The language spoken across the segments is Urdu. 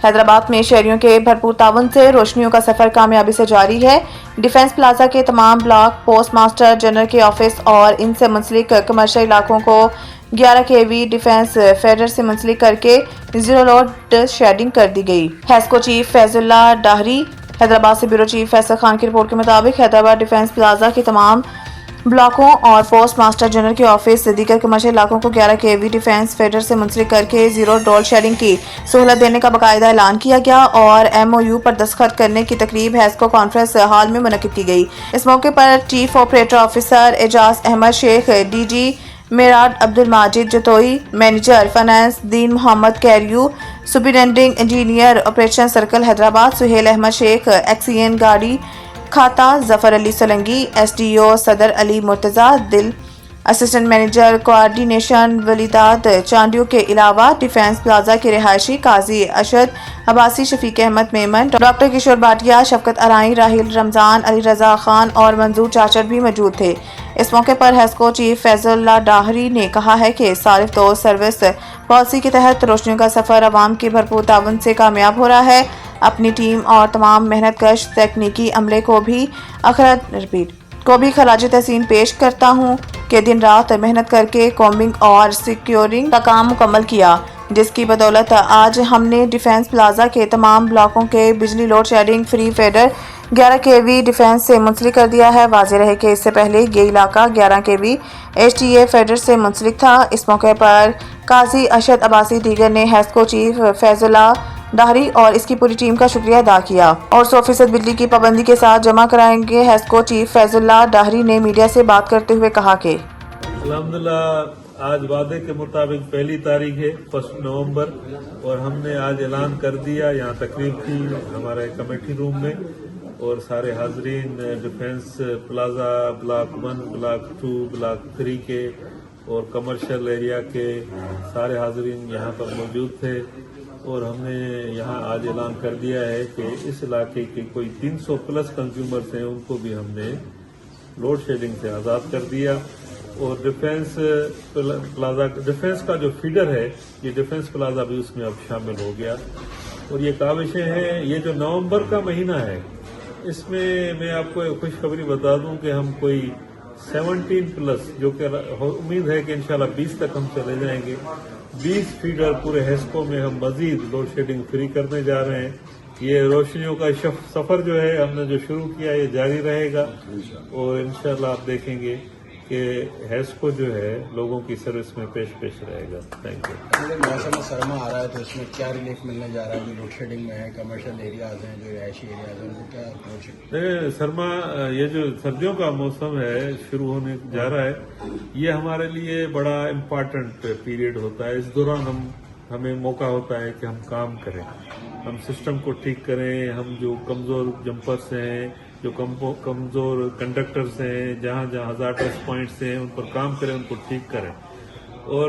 حیدرآباد میں شہریوں کے بھرپور تعاون سے روشنیوں کا سفر کامیابی سے جاری ہے۔ ڈیفنس پلازا کے تمام بلاک، پوسٹ ماسٹر جنرل کے آفس اور ان سے منسلک کمرشل علاقوں کو 11 kV ڈیفنس فیڈر سے منسلک کرکے زیرو لوڈ شیڈنگ کر دی گئی۔ ہیسکو چیف فیض اللہ ڈاہری۔ حیدرآباد سے بیورو چیف فیصل خان کی رپورٹ کے مطابق حیدرآباد ڈیفنس پلازا کے تمام بلاکوں اور پوسٹ ماسٹر جنرل کے آفس دیگر کمرشل علاقوں کو 11 kV ڈیفنس فیڈر سے منسلک کرکے زیرو ڈول شیڈنگ کی سہولت دینے کا باقاعدہ اعلان کیا گیا اور MOU پر دستخط کرنے کی تقریب ہیسکو کانفرنس ہال میں منعقد کی گئی۔ اس موقع پر chief operator officer Ijaz Ahmed Sheikh, DG میراد Abdul Majid Jatoi, manager finance Din Muhammad Kerio, superintending engineer operation circle Hyderabad Sohail Ahmed Sheikh, XEN گاڑی کھاتا ظفر علی سولنگی، SDO صدر علی مرتضیٰ دل، اسسٹنٹ مینیجر کوآرڈینیشن ولیداد چانڈیو کے علاوہ ڈیفنس پلازا کے رہائشی قاضی اشد عباسی، شفیق احمد میمن، ڈاکٹر کشور بھاٹیا، شفقت ارائیں، راہیل رمضان، علی رضا خان اور منظور چاچر بھی موجود تھے۔ اس موقع پر ہیسکو چیف فیض اللہ ڈاہری نے کہا ہے کہ صارف تو سروس پالیسی کے تحت روشنیوں کا سفر عوام کے بھرپور تعاون سے کامیاب ہو رہا ہے۔ اپنی ٹیم اور تمام محنت کش تکنیکی عملے کو بھی خراج تحسین پیش کرتا ہوں کہ دن رات محنت کر کے کومبنگ اور سیکیورنگ کا کام مکمل کیا، جس کی بدولت آج ہم نے ڈیفنس پلازا کے تمام بلاکوں کے بجلی load shedding free feeder 11 kV defence سے منسلک کر دیا ہے۔ واضح رہے کہ اس سے پہلے یہ علاقہ 11 kV HTA فیڈر سے منسلک تھا۔ اس موقع پر قاضی اشد عباسی دیگر نے ہیسکو چیف فیض اللہ ڈاہری اور اس کی پوری ٹیم کا شکریہ ادا کیا اور 100% بجلی کی پابندی کے ساتھ جمع کرائیں گے۔ ہیسکو چیف فیض اللہ ڈاہری نے میڈیا سے بات کرتے ہوئے کہا کہ الحمدللہ آج وعدے کے مطابق پہلی تاریخ ہے 1 نومبر اور ہم نے آج اعلان کر دیا، یہاں تقریب کی ہمارے کمیٹی روم میں اور سارے حاضرین defence plaza block 1 block 2 block 3 کے اور کمرشل ایریا کے سارے حاضرین یہاں پر موجود تھے اور ہم نے یہاں آج اعلان کر دیا ہے کہ اس علاقے کے کوئی 300 پلس کنزیومرز ہیں، ان کو بھی ہم نے لوڈ شیڈنگ سے آزاد کر دیا اور ڈیفنس پلازا ڈیفنس کا جو فیڈر ہے یہ ڈیفنس پلازا بھی اس میں اب شامل ہو گیا اور یہ کاوشیں ہیں۔ یہ جو نومبر کا مہینہ ہے اس میں میں آپ کو خوشخبری بتا دوں کہ ہم کوئی 17 پلس جو کہ امید ہے کہ انشاءاللہ 20 تک ہم چلے جائیں گے، 20 فیڈر پورے ہیسکو میں ہم مزید لوڈ شیڈنگ فری کرنے جا رہے ہیں۔ یہ روشنیوں کا سفر جو ہے ہم نے جو شروع کیا یہ جاری رہے گا اور انشاءاللہ آپ دیکھیں گے کہ ہیسکو جو ہے لوگوں کی سروس میں پیش رہے گا۔ Thank you. موسم سرما آ رہا ہے تو اس میں کیا ریلیف ملنے جا رہا ہے؟ جو لوڈ شیڈنگ میں ہے، کمرشل ایریاز ہیں، جو رہائشی ایریاز ہیں، ان کو کیا اپروچ ہے؟ سرما یہ جو سردیوں کا موسم ہے شروع ہونے جا رہا ہے، یہ ہمارے لیے بڑا امپارٹنٹ پیریڈ ہوتا ہے۔ اس دوران ہمیں موقع ہوتا ہے کہ ہم کام کریں، ہم سسٹم کو ٹھیک کریں، ہم جو کمزور جمپرس ہیں، جو کمزور کنڈکٹرز ہیں، جہاں ہزارڈس پوائنٹس ہیں ان پر کام کریں، ان کو ٹھیک کریں اور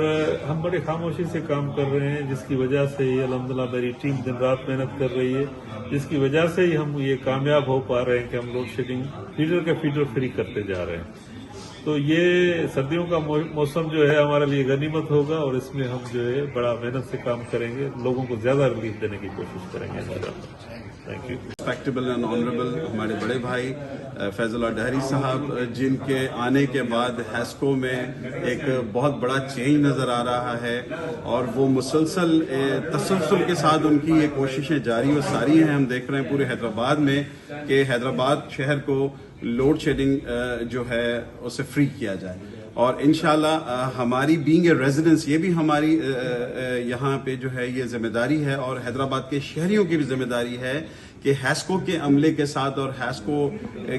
ہم بڑی خاموشی سے کام کر رہے ہیں، جس کی وجہ سے یہ الحمدللہ میری ٹیم دن رات محنت کر رہی ہے، جس کی وجہ سے ہی ہم یہ کامیاب ہو پا رہے ہیں کہ ہم لوڈ شیڈنگ فیڈر فری کرتے جا رہے ہیں۔ تو یہ سردیوں کا موسم جو ہے ہمارے لیے غنیمت ہوگا اور اس میں ہم جو ہے بڑا محنت سے کام کریں گے، لوگوں کو زیادہ ریلیف دینے کی کوشش کریں گے انشاءاللہ۔ Thank you. Respectable and honourable ہمارے بڑے بھائی فیض اللہ ڈاہری صاحب، جن کے آنے کے بعد ہیسکو میں ایک بہت بڑا چینج نظر آ رہا ہے اور وہ مسلسل تسلسل کے ساتھ ان کی یہ کوششیں جاری و ساری ہیں۔ ہم دیکھ رہے ہیں پورے حیدرآباد میں کہ حیدرآباد شہر کو لوڈ شیڈنگ جو ہے اسے فری کیا جائے اور انشاءاللہ ہماری بینگ اے ریزیڈنس یہ بھی ہماری یہاں پہ جو ہے یہ ذمہ داری ہے اور حیدرآباد کے شہریوں کی بھی ذمہ داری ہے کہ ہیسکو کے عملے کے ساتھ اور ہیسکو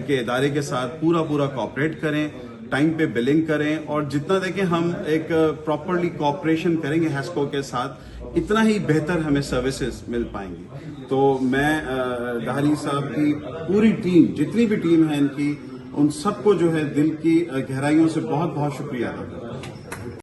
کے ادارے کے ساتھ پورا کوآپریٹ کریں، ٹائم پہ بلنگ کریں اور جتنا دیکھیں ہم ایک پراپرلی کوآپریشن کریں گے ہیسکو کے ساتھ، اتنا ہی بہتر ہمیں سروسز مل پائیں گی۔ تو میں ڈاہری صاحب کی پوری ٹیم، جتنی بھی ٹیم ہے ان کی، ان سب کو جو ہے دل کی گہرائیوں سے بہت شکریہ ادا کرتا ہوں۔